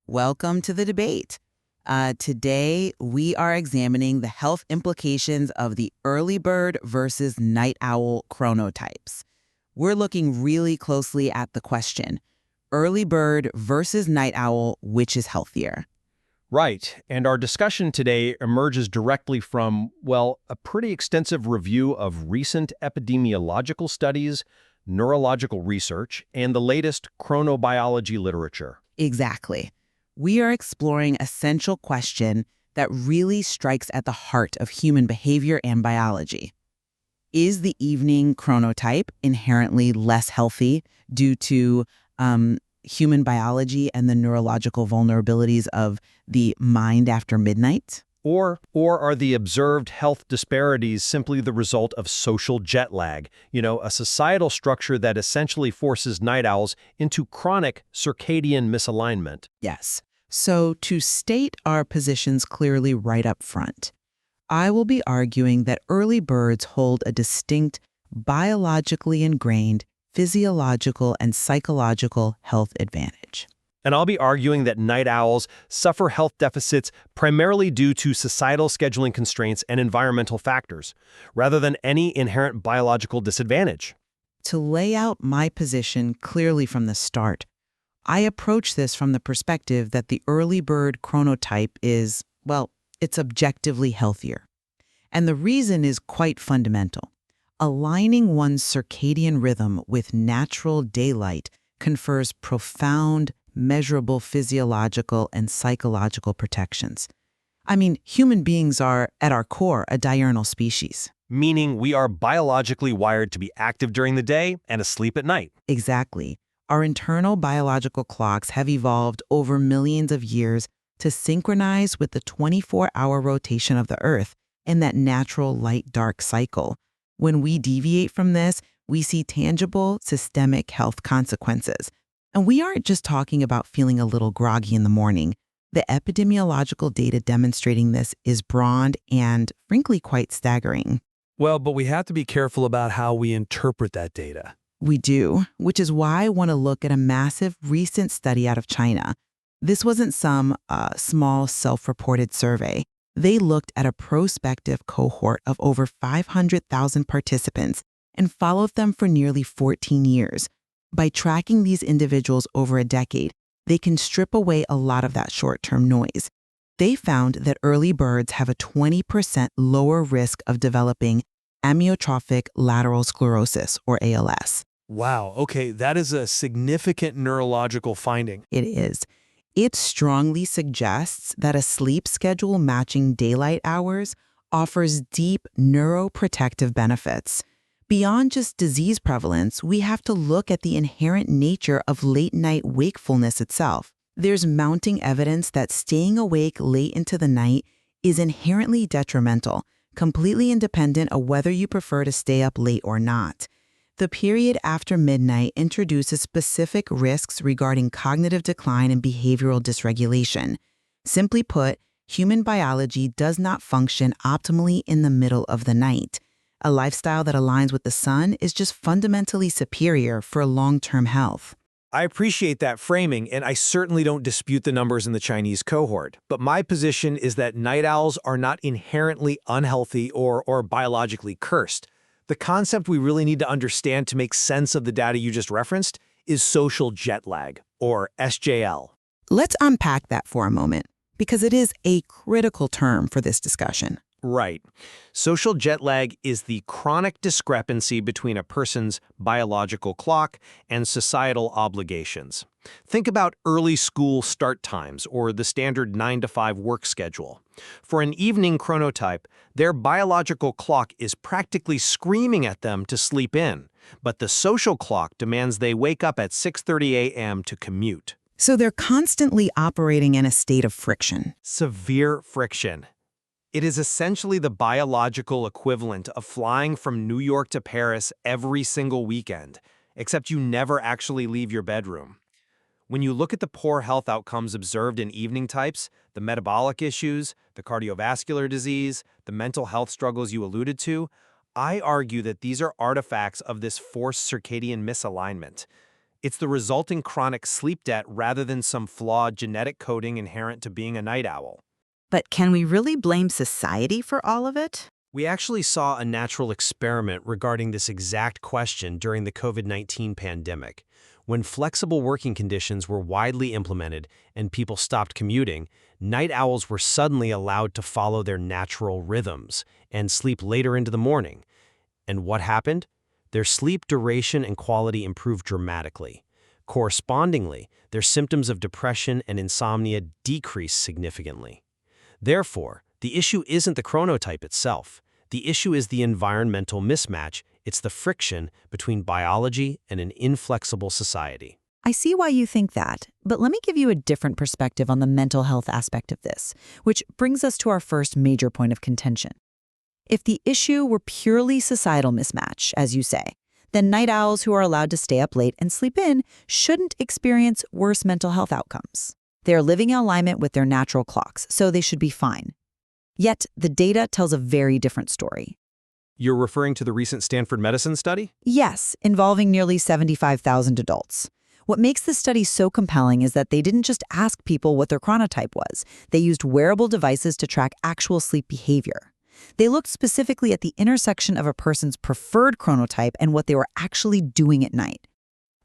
Welcome to the debate. Today, we are examining the health implications of the early bird versus night owl chronotypes. We're looking really closely at the question, early bird versus night owl, which is healthier? Right, and our discussion today emerges directly from, well, a pretty extensive review of recent epidemiological studies, neurological research, and the latest chronobiology literature. Exactly. We are exploring a central question that really strikes at the heart of human behavior and biology. Is the evening chronotype inherently less healthy due to human biology and the neurological vulnerabilities of the mind after midnight? Or are the observed health disparities simply the result of social jet lag, a societal structure that essentially forces night owls into chronic circadian misalignment? Yes. So to state our positions clearly right up front, I will be arguing that early birds hold a distinct, biologically ingrained, physiological and psychological health advantage. And I'll be arguing that night owls suffer health deficits primarily due to societal scheduling constraints and environmental factors, rather than any inherent biological disadvantage. To lay out my position clearly from the start, I approach this from the perspective that the early bird chronotype is, well, it's objectively healthier. And the reason is quite fundamental. Aligning one's circadian rhythm with natural daylight confers profound, measurable physiological and psychological protections. I mean, human beings are, at our core, a diurnal species. Meaning we are biologically wired to be active during the day and asleep at night. Exactly. Our internal biological clocks have evolved over millions of years to synchronize with the 24-hour rotation of the Earth and that natural light-dark cycle. When we deviate from this, we see tangible, systemic health consequences. And we aren't just talking about feeling a little groggy in the morning. The epidemiological data demonstrating this is broad and, frankly, quite staggering. Well, but we have to be careful about how we interpret that data. We do, which is why I want to look at a massive recent study out of China. This wasn't some small self-reported survey. They looked at a prospective cohort of over 500,000 participants and followed them for nearly 14 years. By tracking these individuals over a decade, they can strip away a lot of that short-term noise. They found that early birds have a 20% lower risk of developing amyotrophic lateral sclerosis, or ALS. Wow, okay, that is a significant neurological finding. It is. It strongly suggests that a sleep schedule matching daylight hours offers deep neuroprotective benefits. Beyond just disease prevalence, we have to look at the inherent nature of late-night wakefulness itself. There's mounting evidence that staying awake late into the night is inherently detrimental, completely independent of whether you prefer to stay up late or not. The period after midnight introduces specific risks regarding cognitive decline and behavioral dysregulation. Simply put, human biology does not function optimally in the middle of the night. A lifestyle that aligns with the sun is just fundamentally superior for long-term health. I appreciate that framing, and I certainly don't dispute the numbers in the Chinese cohort. But my position is that night owls are not inherently unhealthy or biologically cursed. The concept we really need to understand to make sense of the data you just referenced is social jet lag, or SJL. Let's unpack that for a moment, because it is a critical term for this discussion. Right. Social jet lag is the chronic discrepancy between a person's biological clock and societal obligations. Think about early school start times or the standard 9-to-5 work schedule. For an evening chronotype, their biological clock is practically screaming at them to sleep in, but the social clock demands they wake up at 6:30 a.m. to commute. So they're constantly operating in a state of friction. Severe friction. It is essentially the biological equivalent of flying from New York to Paris every single weekend, except you never actually leave your bedroom. When you look at the poor health outcomes observed in evening types, the metabolic issues, the cardiovascular disease, the mental health struggles you alluded to, I argue that these are artifacts of this forced circadian misalignment. It's the resulting chronic sleep debt rather than some flawed genetic coding inherent to being a night owl. But can we really blame society for all of it? We actually saw a natural experiment regarding this exact question during the COVID-19 pandemic. When flexible working conditions were widely implemented and people stopped commuting, night owls were suddenly allowed to follow their natural rhythms and sleep later into the morning. And what happened? Their sleep duration and quality improved dramatically. Correspondingly, their symptoms of depression and insomnia decreased significantly. Therefore, the issue isn't the chronotype itself. The issue is the environmental mismatch. It's the friction between biology and an inflexible society. I see why you think that, but let me give you a different perspective on the mental health aspect of this, which brings us to our first major point of contention. If the issue were purely societal mismatch, as you say, then night owls who are allowed to stay up late and sleep in shouldn't experience worse mental health outcomes. They are living in alignment with their natural clocks, so they should be fine. Yet, the data tells a very different story. You're referring to the recent Stanford medicine study? Yes, involving nearly 75,000 adults. What makes this study so compelling is that they didn't just ask people what their chronotype was. They used wearable devices to track actual sleep behavior. They looked specifically at the intersection of a person's preferred chronotype and what they were actually doing at night.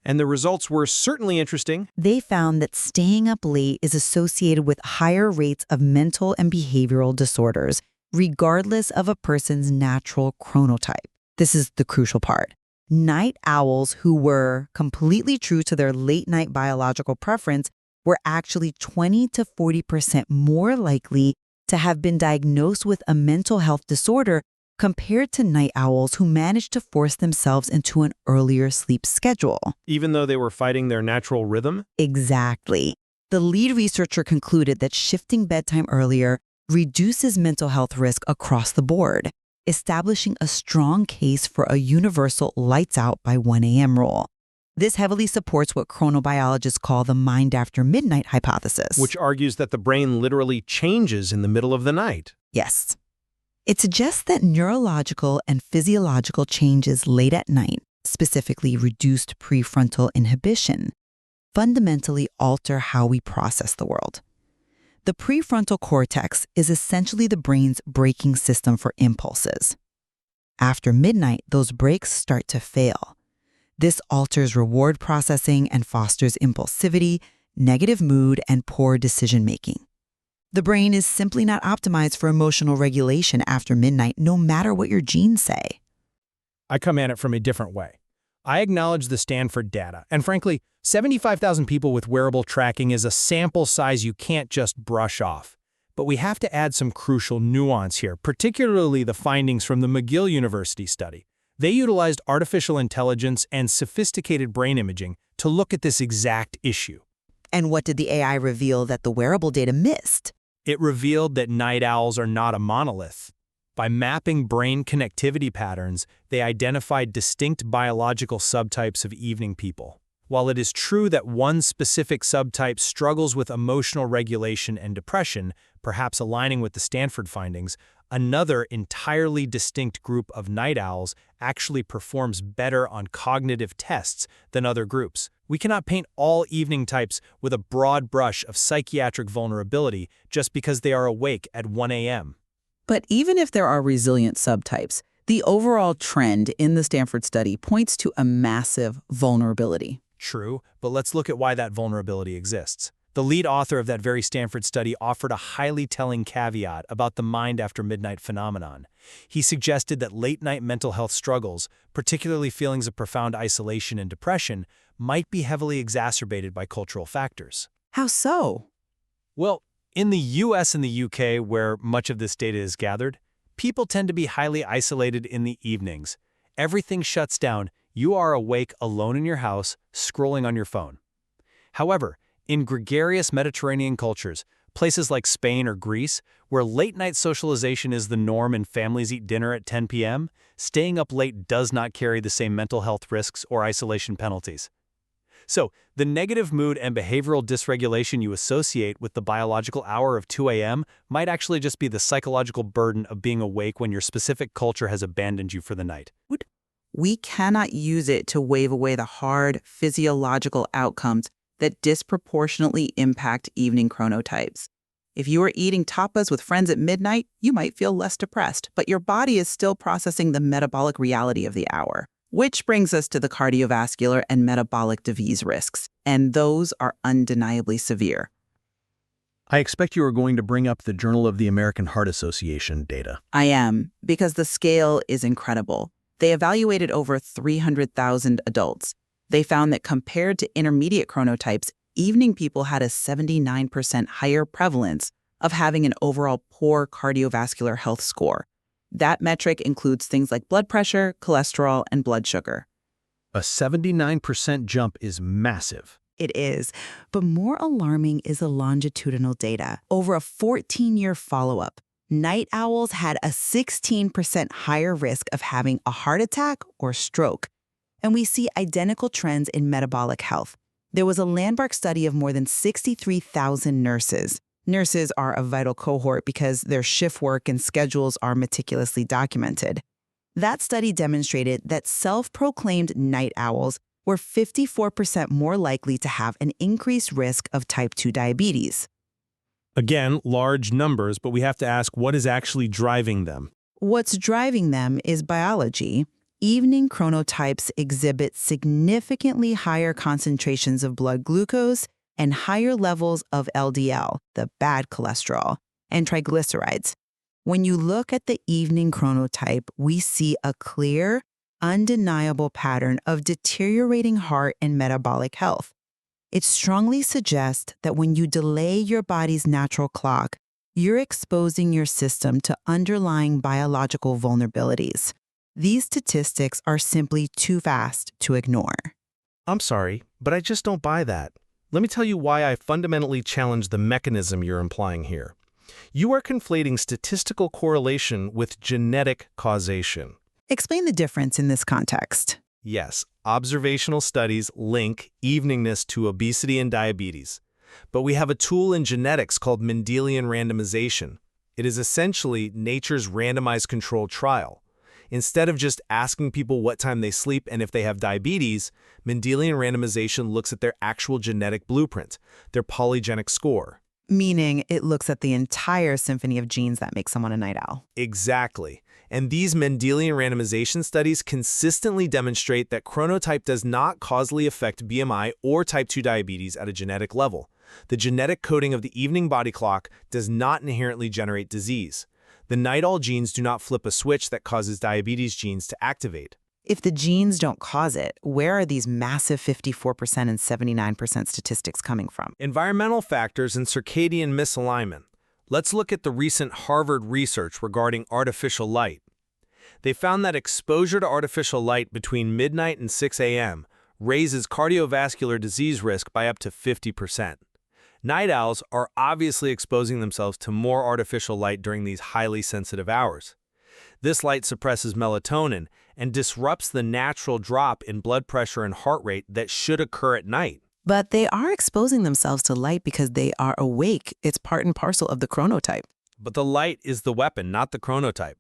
And the results were certainly interesting. They found that staying up late is associated with higher rates of mental and behavioral disorders, regardless of a person's natural chronotype. This is the crucial part. Night owls who were completely true to their late-night biological preference were actually 20 to 40% more likely to have been diagnosed with a mental health disorder compared to night owls who managed to force themselves into an earlier sleep schedule. Even though they were fighting their natural rhythm? Exactly. The lead researcher concluded that shifting bedtime earlier reduces mental health risk across the board, establishing a strong case for a universal lights out by 1 a.m. rule. This heavily supports what chronobiologists call the mind after midnight hypothesis. Which argues that the brain literally changes in the middle of the night. Yes. It suggests that neurological and physiological changes late at night, specifically reduced prefrontal inhibition, fundamentally alter how we process the world. The prefrontal cortex is essentially the brain's braking system for impulses. After midnight, those brakes start to fail. This alters reward processing and fosters impulsivity, negative mood, and poor decision-making. The brain is simply not optimized for emotional regulation after midnight, no matter what your genes say. I come at it from a different way. I acknowledge the Stanford data, and frankly, 75,000 people with wearable tracking is a sample size you can't just brush off. But we have to add some crucial nuance here, particularly the findings from the McGill University study. They utilized artificial intelligence and sophisticated brain imaging to look at this exact issue. And what did the AI reveal that the wearable data missed? It revealed that night owls are not a monolith. By mapping brain connectivity patterns, they identified distinct biological subtypes of evening people. While it is true that one specific subtype struggles with emotional regulation and depression, perhaps aligning with the Stanford findings, another entirely distinct group of night owls actually performs better on cognitive tests than other groups. We cannot paint all evening types with a broad brush of psychiatric vulnerability just because they are awake at 1 a.m. But even if there are resilient subtypes, the overall trend in the Stanford study points to a massive vulnerability. True, but let's look at why that vulnerability exists. The lead author of that very Stanford study offered a highly telling caveat about the mind after midnight phenomenon. He suggested that late-night mental health struggles, particularly feelings of profound isolation and depression, might be heavily exacerbated by cultural factors. How so? Well, in the US and the UK, where much of this data is gathered, people tend to be highly isolated in the evenings. Everything shuts down. You are awake alone in your house, scrolling on your phone. However, in gregarious Mediterranean cultures, places like Spain or Greece, where late-night socialization is the norm and families eat dinner at 10 p.m., staying up late does not carry the same mental health risks or isolation penalties. So, the negative mood and behavioral dysregulation you associate with the biological hour of 2 a.m. might actually just be the psychological burden of being awake when your specific culture has abandoned you for the night. We cannot use it to wave away the hard physiological outcomes that disproportionately impact evening chronotypes. If you are eating tapas with friends at midnight, you might feel less depressed, but your body is still processing the metabolic reality of the hour. Which brings us to the cardiovascular and metabolic disease risks, and those are undeniably severe. I expect you are going to bring up the Journal of the American Heart Association data. I am, because the scale is incredible. They evaluated over 300,000 adults. They found that compared to intermediate chronotypes, evening people had a 79% higher prevalence of having an overall poor cardiovascular health score. That metric includes things like blood pressure, cholesterol, and blood sugar. A 79% jump is massive. It is, but more alarming is the longitudinal data. Over a 14-year follow-up, night owls had a 16% higher risk of having a heart attack or stroke. And we see identical trends in metabolic health. There was a landmark study of more than 63,000 nurses. Nurses are a vital cohort because their shift work and schedules are meticulously documented. That study demonstrated that self-proclaimed night owls were 54% more likely to have an increased risk of type 2 diabetes. Again, large numbers, but we have to ask what is actually driving them. What's driving them is biology. Evening chronotypes exhibit significantly higher concentrations of blood glucose and higher levels of LDL, the bad cholesterol, and triglycerides. When you look at the evening chronotype, we see a clear, undeniable pattern of deteriorating heart and metabolic health. It strongly suggests that when you delay your body's natural clock, you're exposing your system to underlying biological vulnerabilities. These statistics are simply too vast to ignore. I'm sorry, but I just don't buy that. Let me tell you why I fundamentally challenge the mechanism you're implying here. You are conflating statistical correlation with genetic causation. Explain the difference in this context. Yes, observational studies link eveningness to obesity and diabetes. But we have a tool in genetics called Mendelian randomization. It is essentially nature's randomized controlled trial. Instead of just asking people what time they sleep and if they have diabetes, Mendelian randomization looks at their actual genetic blueprint, their polygenic score. Meaning it looks at the entire symphony of genes that make someone a night owl. Exactly. And these Mendelian randomization studies consistently demonstrate that chronotype does not causally affect BMI or type 2 diabetes at a genetic level. The genetic coding of the evening body clock does not inherently generate disease. The night owl genes do not flip a switch that causes diabetes genes to activate. If the genes don't cause it, where are these massive 54% and 79% statistics coming from? Environmental factors and circadian misalignment. Let's look at the recent Harvard research regarding artificial light. They found that exposure to artificial light between midnight and 6 a.m. raises cardiovascular disease risk by up to 50%. Night owls are obviously exposing themselves to more artificial light during these highly sensitive hours. This light suppresses melatonin and disrupts the natural drop in blood pressure and heart rate that should occur at night. But they are exposing themselves to light because they are awake. It's part and parcel of the chronotype. But the light is the weapon, not the chronotype.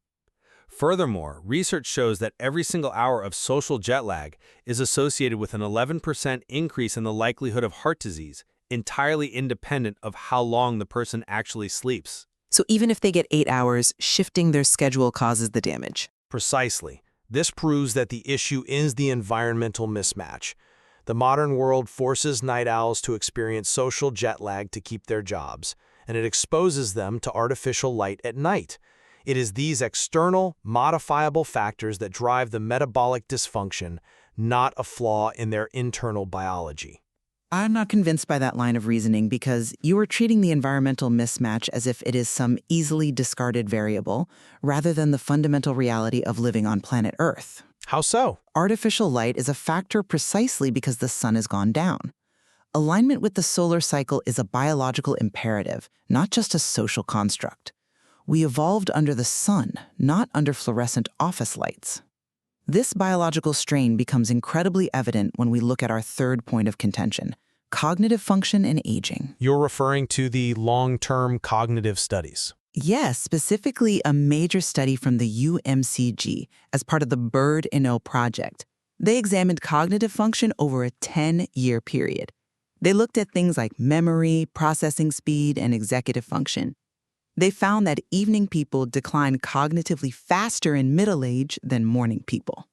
Furthermore, research shows that every single hour of social jet lag is associated with an 11% increase in the likelihood of heart disease, entirely independent of how long the person actually sleeps. So even if they get 8 hours, shifting their schedule causes the damage. Precisely. This proves that the issue is the environmental mismatch. The modern world forces night owls to experience social jet lag to keep their jobs, and it exposes them to artificial light at night. It is these external, modifiable factors that drive the metabolic dysfunction, not a flaw in their internal biology. I'm not convinced by that line of reasoning because you are treating the environmental mismatch as if it is some easily discarded variable, rather than the fundamental reality of living on planet Earth. How so? Artificial light is a factor precisely because the sun has gone down. Alignment with the solar cycle is a biological imperative, not just a social construct. We evolved under the sun, not under fluorescent office lights. This biological strain becomes incredibly evident when we look at our third point of contention, cognitive function and aging. You're referring to the long-term cognitive studies. Yes, specifically a major study from the UMCG as part of the BIRD-NO project. They examined cognitive function over a 10-year period. They looked at things like memory, processing speed, and executive function. They found that evening people decline cognitively faster in middle age than morning people.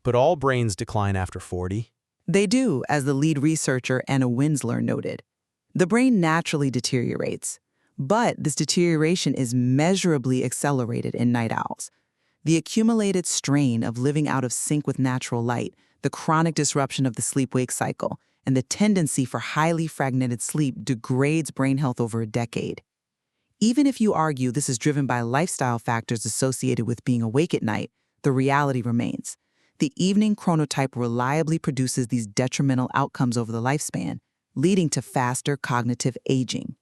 But all brains decline after 40. They do, as the lead researcher Anna Winsler noted. The brain naturally deteriorates, but this deterioration is measurably accelerated in night owls. The accumulated strain of living out of sync with natural light, the chronic disruption of the sleep-wake cycle, and the tendency for highly fragmented sleep degrades brain health over a decade. Even if you argue this is driven by lifestyle factors associated with being awake at night, the reality remains. The evening chronotype reliably produces these detrimental outcomes over the lifespan, leading to faster cognitive aging.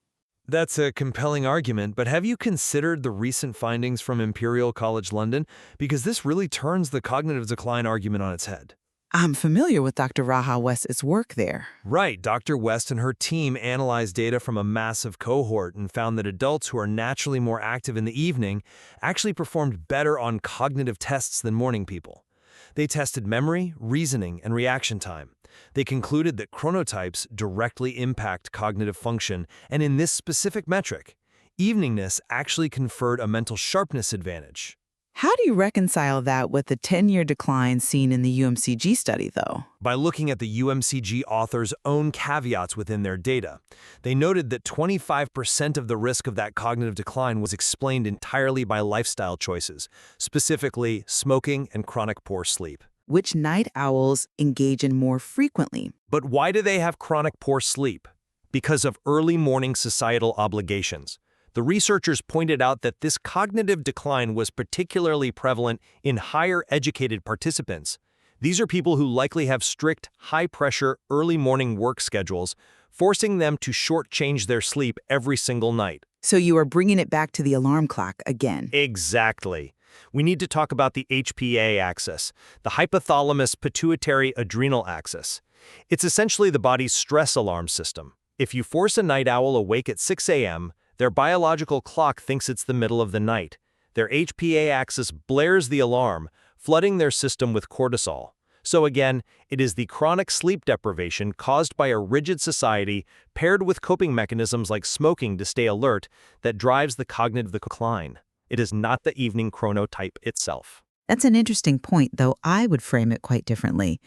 That's a compelling argument, but have you considered the recent findings from Imperial College London? Because this really turns the cognitive decline argument on its head. I'm familiar with Dr. Raha West's work there. Right, Dr. West and her team analyzed data from a massive cohort and found that adults who are naturally more active in the evening actually performed better on cognitive tests than morning people. They tested memory, reasoning, and reaction time. They concluded that chronotypes directly impact cognitive function, and in this specific metric, eveningness actually conferred a mental sharpness advantage. How do you reconcile that with the 10-year decline seen in the UMCG study, though? By looking at the UMCG authors' own caveats within their data, they noted that 25% of the risk of that cognitive decline was explained entirely by lifestyle choices, specifically smoking and chronic poor sleep. Which night owls engage in more frequently? But why do they have chronic poor sleep? Because of early morning societal obligations. The researchers pointed out that this cognitive decline was particularly prevalent in higher educated participants. These are people who likely have strict, high-pressure, early morning work schedules, forcing them to shortchange their sleep every single night. So you are bringing it back to the alarm clock again. Exactly. We need to talk about the HPA axis, the hypothalamus pituitary adrenal axis. It's essentially the body's stress alarm system. If you force a night owl awake at 6 a.m., their biological clock thinks it's the middle of the night. Their HPA axis blares the alarm, flooding their system with cortisol. So again, it is the chronic sleep deprivation caused by a rigid society paired with coping mechanisms like smoking to stay alert that drives the cognitive decline. It is not the evening chronotype itself. That's an interesting point, though I would frame it quite differently.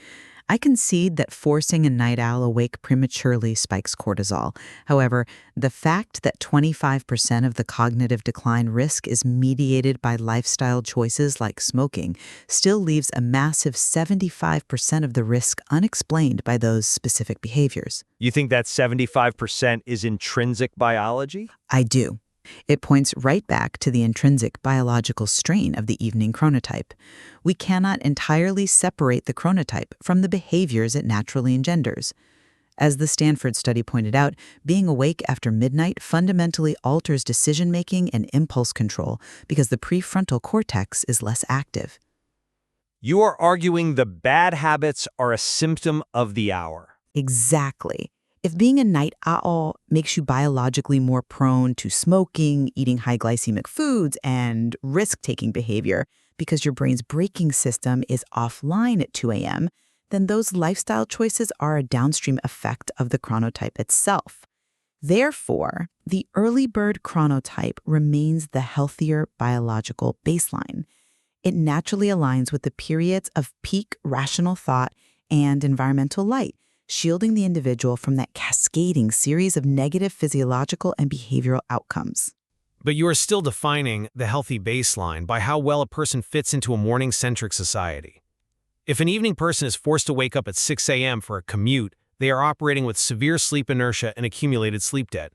I concede that forcing a night owl awake prematurely spikes cortisol. However, the fact that 25% of the cognitive decline risk is mediated by lifestyle choices like smoking still leaves a massive 75% of the risk unexplained by those specific behaviors. You think that 75% is intrinsic biology? I do. It points right back to the intrinsic biological strain of the evening chronotype. We cannot entirely separate the chronotype from the behaviors it naturally engenders. As the Stanford study pointed out, being awake after midnight fundamentally alters decision-making and impulse control because the prefrontal cortex is less active. You are arguing the bad habits are a symptom of the hour. Exactly. If being a night owl makes you biologically more prone to smoking, eating high glycemic foods, and risk-taking behavior because your brain's braking system is offline at 2 a.m., then those lifestyle choices are a downstream effect of the chronotype itself. Therefore, the early bird chronotype remains the healthier biological baseline. It naturally aligns with the periods of peak rational thought and environmental light, shielding the individual from that cascading series of negative physiological and behavioral outcomes. But you are still defining the healthy baseline by how well a person fits into a morning-centric society. If an evening person is forced to wake up at 6 a.m. for a commute, they are operating with severe sleep inertia and accumulated sleep debt.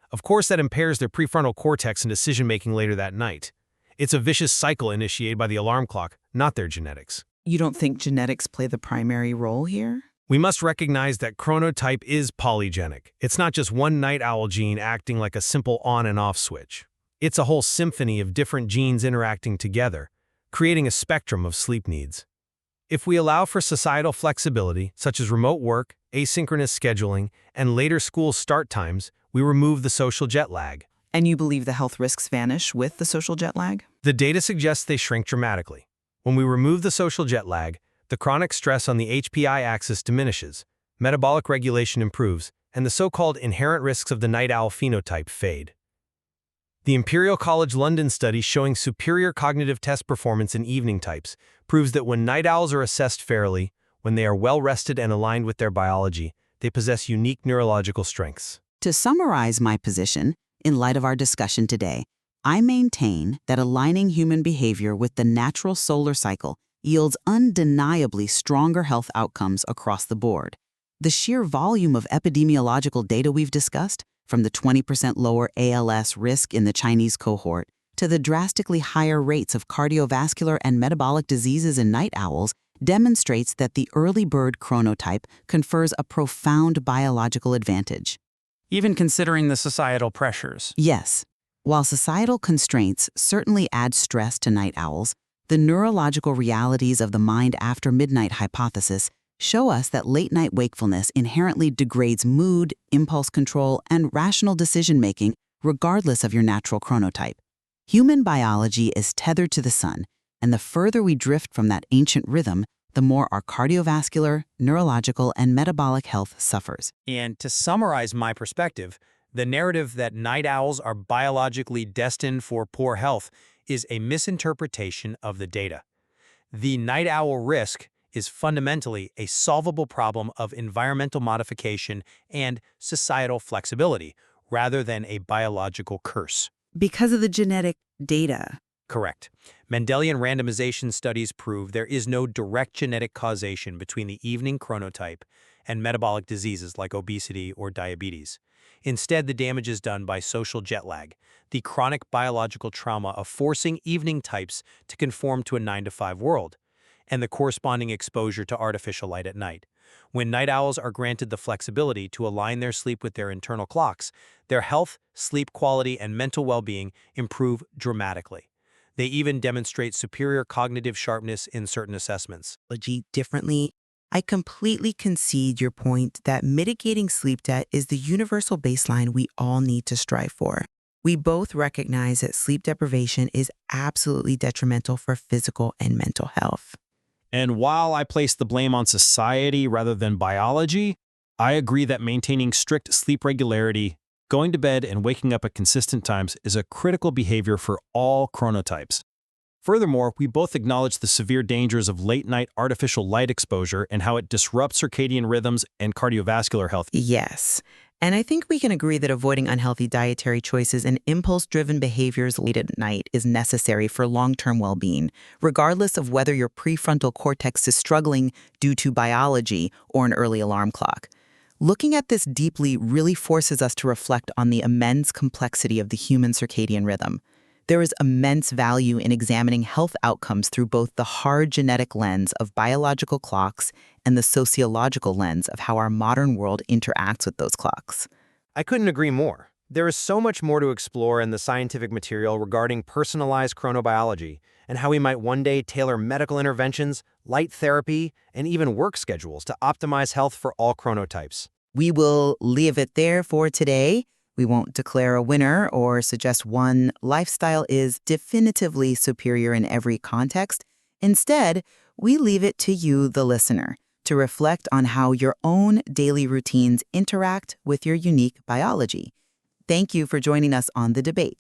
Of course, that impairs their prefrontal cortex and decision-making later that night. It's a vicious cycle initiated by the alarm clock, not their genetics. You don't think genetics play the primary role here? We must recognize that chronotype is polygenic. It's not just one night owl gene acting like a simple on and off switch. It's a whole symphony of different genes interacting together, creating a spectrum of sleep needs. If we allow for societal flexibility, such as remote work, asynchronous scheduling, and later school start times, we remove the social jet lag. And you believe the health risks vanish with the social jet lag? The data suggests they shrink dramatically. When we remove the social jet lag, the chronic stress on the HPI axis diminishes, metabolic regulation improves, and the so-called inherent risks of the night owl phenotype fade. The Imperial College London study showing superior cognitive test performance in evening types proves that when night owls are assessed fairly, when they are well-rested and aligned with their biology, they possess unique neurological strengths. To summarize my position, in light of our discussion today, I maintain that aligning human behavior with the natural solar cycle yields undeniably stronger health outcomes across the board. The sheer volume of epidemiological data we've discussed, from the 20% lower ALS risk in the Chinese cohort to the drastically higher rates of cardiovascular and metabolic diseases in night owls, demonstrates that the early bird chronotype confers a profound biological advantage. Even considering the societal pressures. Yes, while societal constraints certainly add stress to night owls, the neurological realities of the mind after midnight hypothesis show us that late-night wakefulness inherently degrades mood, impulse control, and rational decision-making regardless of your natural chronotype. Human biology is tethered to the sun, and the further we drift from that ancient rhythm, the more our cardiovascular, neurological, and metabolic health suffers. And to summarize my perspective, the narrative that night owls are biologically destined for poor health is a misinterpretation of the data. The night owl risk is fundamentally a solvable problem of environmental modification and societal flexibility, rather than a biological curse. Because of the genetic data. Correct. Mendelian randomization studies prove there is no direct genetic causation between the evening chronotype and metabolic diseases like obesity or diabetes. Instead, the damage is done by social jet lag, the chronic biological trauma of forcing evening types to conform to a 9-to-5 world, and the corresponding exposure to artificial light at night. When night owls are granted the flexibility to align their sleep with their internal clocks, their health, sleep quality, and mental well-being improve dramatically. They even demonstrate superior cognitive sharpness in certain assessments. Differently, I completely concede your point that mitigating sleep debt is the universal baseline we all need to strive for. We both recognize that sleep deprivation is absolutely detrimental for physical and mental health. And while I place the blame on society rather than biology, I agree that maintaining strict sleep regularity, going to bed and waking up at consistent times is a critical behavior for all chronotypes. Furthermore, we both acknowledge the severe dangers of late-night artificial light exposure and how it disrupts circadian rhythms and cardiovascular health. Yes, and I think we can agree that avoiding unhealthy dietary choices and impulse-driven behaviors late at night is necessary for long-term well-being, regardless of whether your prefrontal cortex is struggling due to biology or an early alarm clock. Looking at this deeply really forces us to reflect on the immense complexity of the human circadian rhythm. There is immense value in examining health outcomes through both the hard genetic lens of biological clocks and the sociological lens of how our modern world interacts with those clocks. I couldn't agree more. There is so much more to explore in the scientific material regarding personalized chronobiology and how we might one day tailor medical interventions, light therapy, and even work schedules to optimize health for all chronotypes. We will leave it there for today. We won't declare a winner or suggest one lifestyle is definitively superior in every context. Instead, we leave it to you, the listener, to reflect on how your own daily routines interact with your unique biology. Thank you for joining us on The Debate.